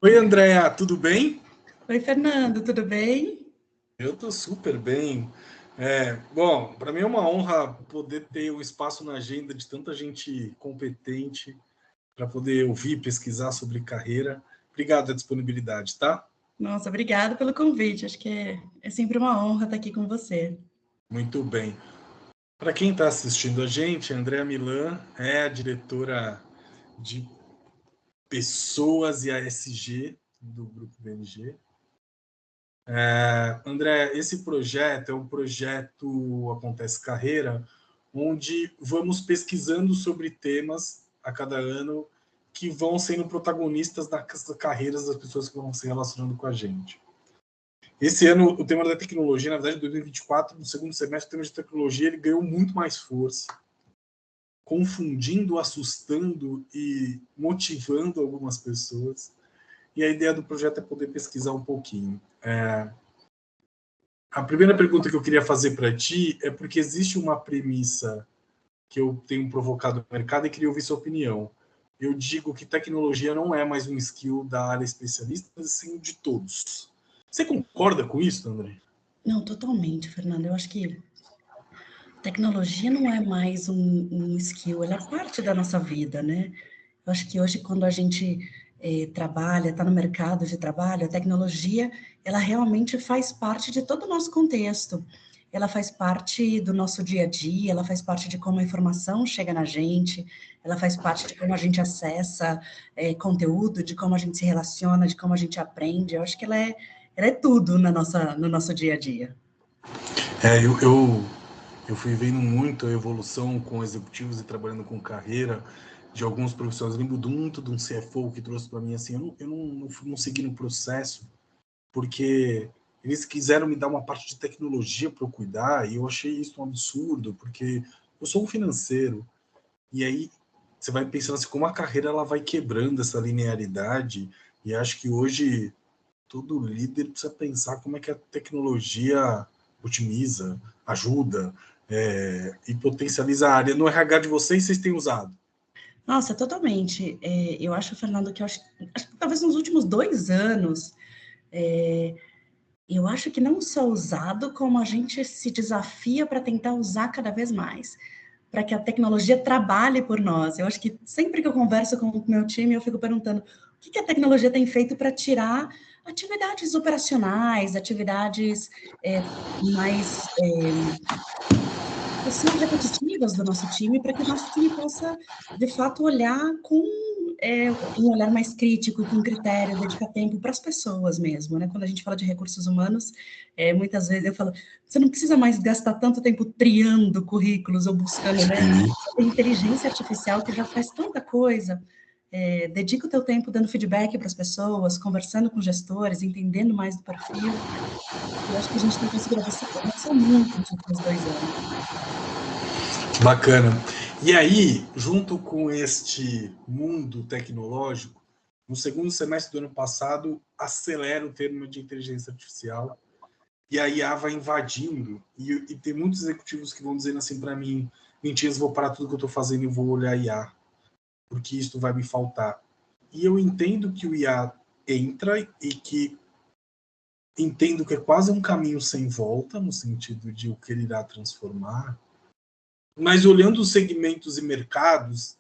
Oi, Andréa, tudo bem? Oi, Fernando, tudo bem? Eu tô super bem. Bom, para mim é uma honra poder ter um espaço na agenda de tanta gente competente para poder ouvir, pesquisar sobre carreira. Obrigado pela disponibilidade, tá? Nossa, obrigada pelo convite. Acho que é sempre uma honra estar aqui com você. Muito bem. Para quem está assistindo a gente, a Andréa Milan é a diretora de Pessoas e ASG do Grupo BMG. André, esse projeto é um projeto Acontece Carreira, onde vamos pesquisando sobre temas a cada ano que vão sendo protagonistas das carreiras das pessoas que vão se relacionando com a gente. Esse ano, o tema da tecnologia, na verdade, 2024, no segundo semestre, o tema de tecnologia ele ganhou muito mais força, confundindo, assustando e motivando algumas pessoas. E a ideia do projeto é poder pesquisar um pouquinho. A primeira pergunta que eu queria fazer para ti é porque existe uma premissa que eu tenho provocado no mercado e queria ouvir sua opinião. Eu digo que tecnologia não é mais um skill da área especialista, mas sim de todos. Você concorda com isso, André? Não, totalmente, Fernando. Eu acho que tecnologia não é mais um skill, ela é parte da nossa vida, né? Eu acho que hoje, quando a gente trabalha, está no mercado de trabalho, a tecnologia, ela realmente faz parte de todo o nosso contexto. Ela faz parte do nosso dia a dia, ela faz parte de como a informação chega na gente, ela faz parte de como a gente acessa conteúdo, de como a gente se relaciona, de como a gente aprende. Eu acho que ela é tudo no nosso dia a dia. Eu fui vendo muito a evolução com executivos e trabalhando com carreira de alguns profissionais. Eu lembro muito de um CFO que trouxe para mim assim: eu não segui no processo porque eles quiseram me dar uma parte de tecnologia para eu cuidar e eu achei isso um absurdo, porque eu sou um financeiro. E aí você vai pensando assim, como a carreira ela vai quebrando essa linearidade, e acho que hoje todo líder precisa pensar como é que a tecnologia otimiza, ajuda e potencializa a área. No RH de vocês têm usado? Nossa, totalmente. Eu acho, Fernando, que acho que talvez nos últimos 2 anos, eu acho que não só usado, como a gente se desafia para tentar usar cada vez mais, para que a tecnologia trabalhe por nós. Eu acho que sempre que eu converso com o meu time, eu fico perguntando o que a tecnologia tem feito para tirar atividades operacionais, atividades mais assim, repetitivas do nosso time, para que o nosso time possa, de fato, olhar com um olhar mais crítico, com critério, dedicar tempo para as pessoas mesmo, né? Quando a gente fala de recursos humanos, muitas vezes eu falo, você não precisa mais gastar tanto tempo triando currículos ou buscando, né? Tem inteligência artificial que já faz tanta coisa. Dedica o teu tempo dando feedback para as pessoas, conversando com gestores, entendendo mais do perfil. Eu acho que a gente tem conseguido avançar muito nos últimos 2 anos. Bacana. E aí, junto com este mundo tecnológico, no segundo semestre do ano passado, acelera o termo de inteligência artificial e a IA vai invadindo. E tem muitos executivos que vão dizendo assim para mim: mentiras, vou parar tudo que eu estou fazendo e vou olhar IA, porque isso vai me faltar. E eu entendo que o IA entra e que entendo que é quase um caminho sem volta, no sentido de o que ele irá transformar. Mas olhando os segmentos e mercados,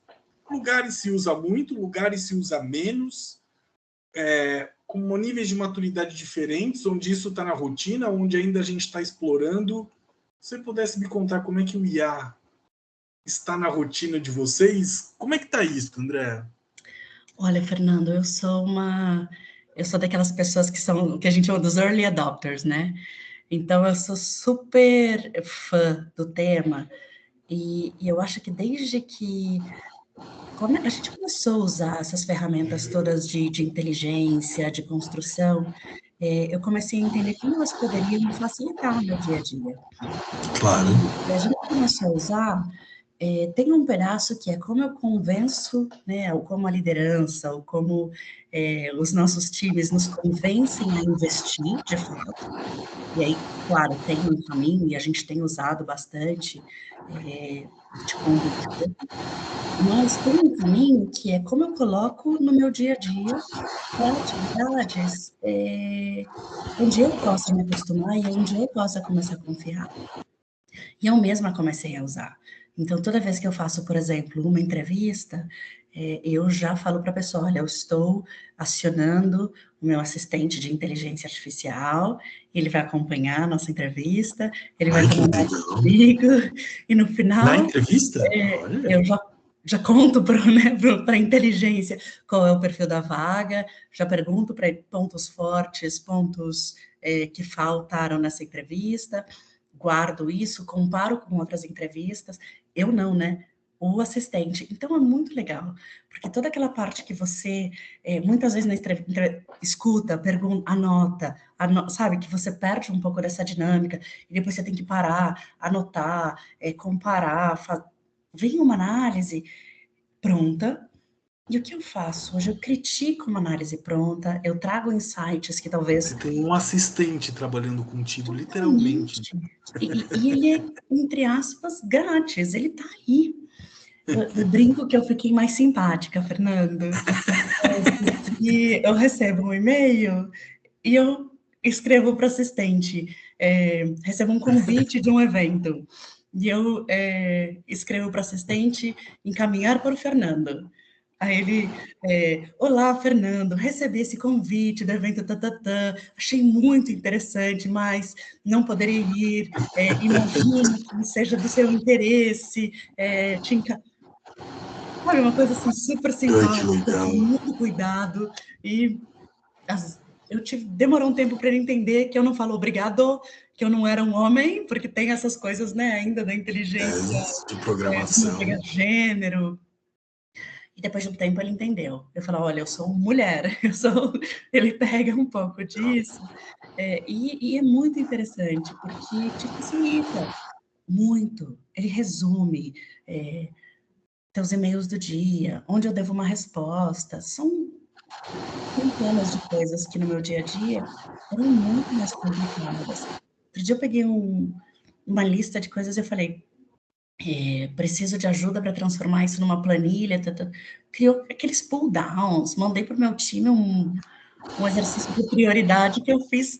lugares se usa muito, lugares se usa menos, com níveis de maturidade diferentes, onde isso está na rotina, onde ainda a gente está explorando. Se você pudesse me contar como é que o IA está na rotina de vocês, como é que está isso, André? Olha, Fernando, eu sou daquelas pessoas que a gente chama dos early adopters, né? Então, eu sou super fã do tema e eu acho que desde que a gente começou a usar essas ferramentas todas de inteligência, de construção, eu comecei a entender como elas poderiam facilitar o meu dia a dia. Claro. E a gente começou a usar. tem um pedaço que é como eu convenço, né, ou como a liderança, ou como os nossos times nos convencem a investir, de fato. E aí, claro, tem um caminho, e a gente tem usado bastante de combustível, mas tem um caminho que é como eu coloco no meu dia a dia para atividades onde eu possa me acostumar e onde eu possa começar a confiar. E eu mesma comecei a usar. Então, toda vez que eu faço, por exemplo, uma entrevista, eu já falo para a pessoa, olha, eu estou acionando o meu assistente de inteligência artificial, ele vai acompanhar a nossa entrevista, ele vai Ai, que comentar legal. comigo, e no Na final, entrevista? Olha. eu já conto para a inteligência qual é o perfil da vaga, já pergunto para ele pontos fortes, pontos que faltaram nessa entrevista, guardo isso, comparo com outras entrevistas. Eu não, né? O assistente. Então, é muito legal, porque toda aquela parte que você, muitas vezes, escuta, pergunta, anota, sabe? Que você perde um pouco dessa dinâmica, e depois você tem que parar, anotar, comparar, vem uma análise pronta. E o que eu faço? Hoje eu critico uma análise pronta, eu trago insights que talvez... Você tem um assistente trabalhando contigo, literalmente. Totalmente. E ele é, entre aspas, grátis, ele tá aí. Eu brinco que eu fiquei mais simpática, Fernando. E eu recebo um e-mail e eu escrevo para o assistente, recebo um convite de um evento, e eu escrevo para o assistente encaminhar para o Fernando. Aí ele, olá, Fernando, recebi esse convite do evento tatatã, achei muito interessante, mas não poderei ir, imagino que seja do seu interesse, sabe, uma coisa assim super Ai, que simpática, legal. com muito cuidado, e demorou um tempo para ele entender que eu não falo obrigado, que eu não era um homem, porque tem essas coisas, né, ainda da inteligência, De de não pegar programação. gênero. E depois de um tempo ele entendeu. Eu falo, olha, eu sou mulher, ele pega um pouco disso. E é muito interessante, porque te facilita muito. Ele resume teus e-mails do dia, onde eu devo uma resposta. São centenas de coisas que no meu dia a dia eram muito mais complicadas. Outro dia eu peguei uma lista de coisas e eu falei, preciso de ajuda para transformar isso numa planilha. Criou aqueles pull downs, mandei para o meu time um exercício de prioridade que eu fiz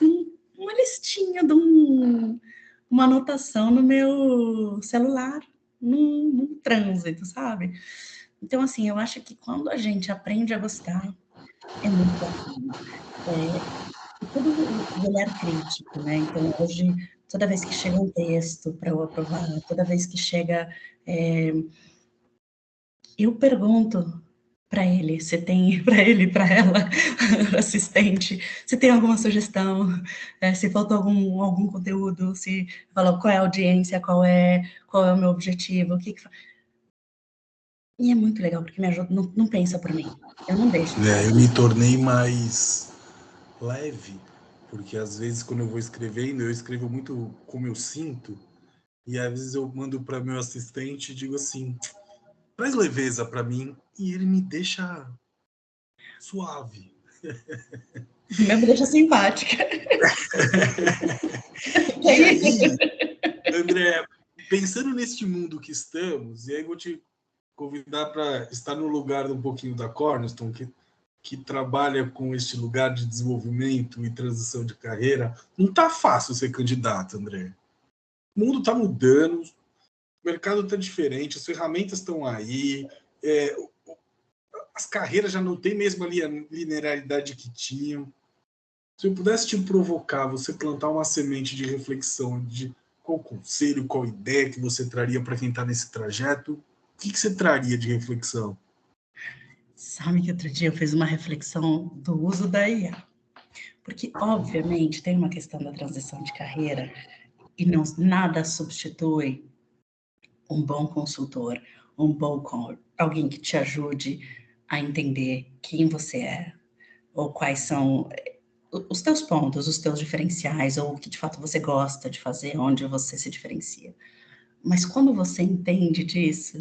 uma listinha de uma anotação no meu celular, num trânsito, sabe? Então, assim, eu acho que quando a gente aprende a gostar, é muito bacana. E todo o olhar crítico, né? Então, hoje, toda vez que chega um texto para eu aprovar, toda vez que chega, eu pergunto para ele se tem, para ele, para ela, assistente, se tem alguma sugestão, se faltou algum conteúdo, se falou qual é a audiência, qual é o meu objetivo, e é muito legal, porque me ajuda, não pensa por mim, eu não deixo de Eu me tornei mais leve, porque às vezes quando eu vou escrevendo, eu escrevo muito como eu sinto, e às vezes eu mando para meu assistente e digo assim, traz leveza para mim, e ele me deixa suave. me deixa simpática. E aí, André, pensando neste mundo que estamos, e aí eu vou te convidar para estar no lugar um pouquinho da Cornerstone, que trabalha com este lugar de desenvolvimento e transição de carreira. Não tá fácil ser candidato, André. O mundo está mudando, o mercado está diferente, as ferramentas estão aí, as carreiras já não têm mesmo a linearidade que tinham. Se eu pudesse te provocar, você plantar uma semente de reflexão de qual conselho, qual ideia que você traria para quem está nesse trajeto, o que você traria de reflexão? Sabe que outro dia eu fiz uma reflexão do uso da IA, porque obviamente tem uma questão da transição de carreira e nada substitui um bom consultor, alguém que te ajude a entender quem você é, ou quais são os teus pontos, os teus diferenciais, ou o que de fato você gosta de fazer, onde você se diferencia. Mas quando você entende disso,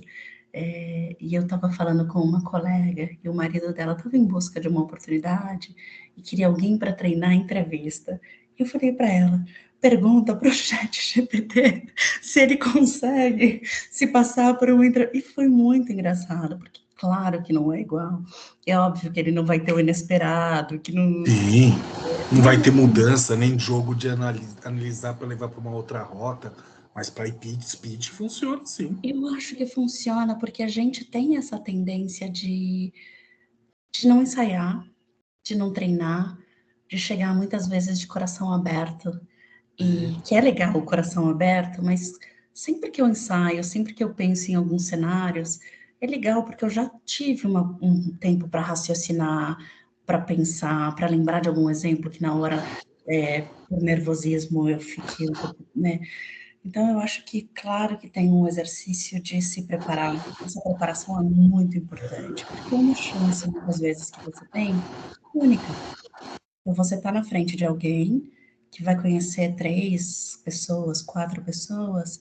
e eu estava falando com uma colega, e o marido dela estava em busca de uma oportunidade, e queria alguém para treinar a entrevista. Eu falei para ela, pergunta para o ChatGPT se ele consegue se passar por uma entrevista. E foi muito engraçado, porque claro que não é igual. É óbvio que ele não vai ter o inesperado, que não... Sim, não vai ter mudança, nem jogo de analisar para levar para uma outra rota, mas para speech funciona sim. Eu acho que funciona porque a gente tem essa tendência de não ensaiar, de não treinar, de chegar muitas vezes de coração aberto. E que é legal o coração aberto, mas sempre que eu ensaio, sempre que eu penso em alguns cenários, é legal porque eu já tive um tempo para raciocinar, para pensar, para lembrar de algum exemplo que na hora, por nervosismo, eu fiquei um pouco, né? Então, eu acho que, claro que tem um exercício de se preparar. Essa preparação é muito importante, porque é uma chance, muitas vezes, que você tem, única. Então, você está na frente de alguém que vai conhecer 3 pessoas, 4 pessoas,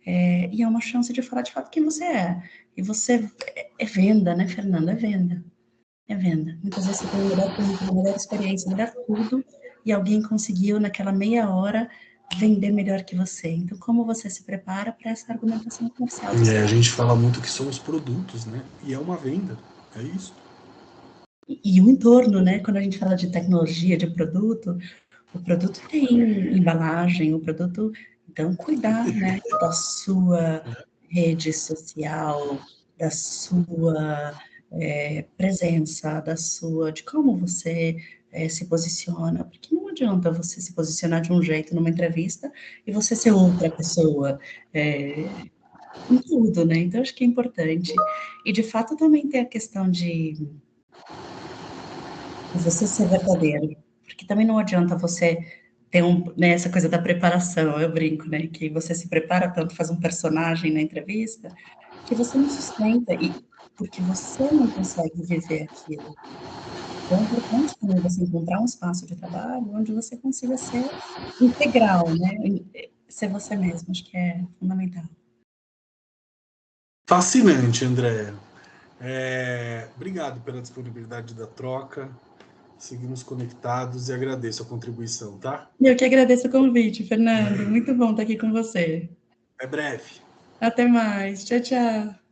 e é uma chance de falar de fato quem você é. E você é venda, né, Fernanda? É venda. É venda. Muitas vezes você tem o melhor currículo, a melhor experiência, o melhor tudo, e alguém conseguiu, naquela meia hora, vender melhor que você. Então, como você se prepara para essa argumentação comercial do seu... A gente fala muito que somos produtos, né? E é uma venda, é isso. E o entorno, né? Quando a gente fala de tecnologia, de produto, o produto tem embalagem, o produto... Então, cuidar, né, da sua rede social, da sua presença, de como você se posiciona, porque não adianta você se posicionar de um jeito numa entrevista e você ser outra pessoa em tudo, né? Então, acho que é importante. E, de fato, também tem a questão de você ser verdadeiro, porque também não adianta você ter né, essa coisa da preparação, eu brinco, né, que você se prepara tanto, faz um personagem na entrevista, que você não sustenta, e porque você não consegue viver aquilo. Então, é importante também você encontrar um espaço de trabalho onde você consiga ser integral, né, ser você mesmo, acho que é fundamental. Fascinante, André. Obrigado pela disponibilidade da troca. Seguimos conectados e agradeço a contribuição, tá? Eu que agradeço o convite, Fernando, muito bom estar aqui com você. Até breve. Até mais, tchau, tchau.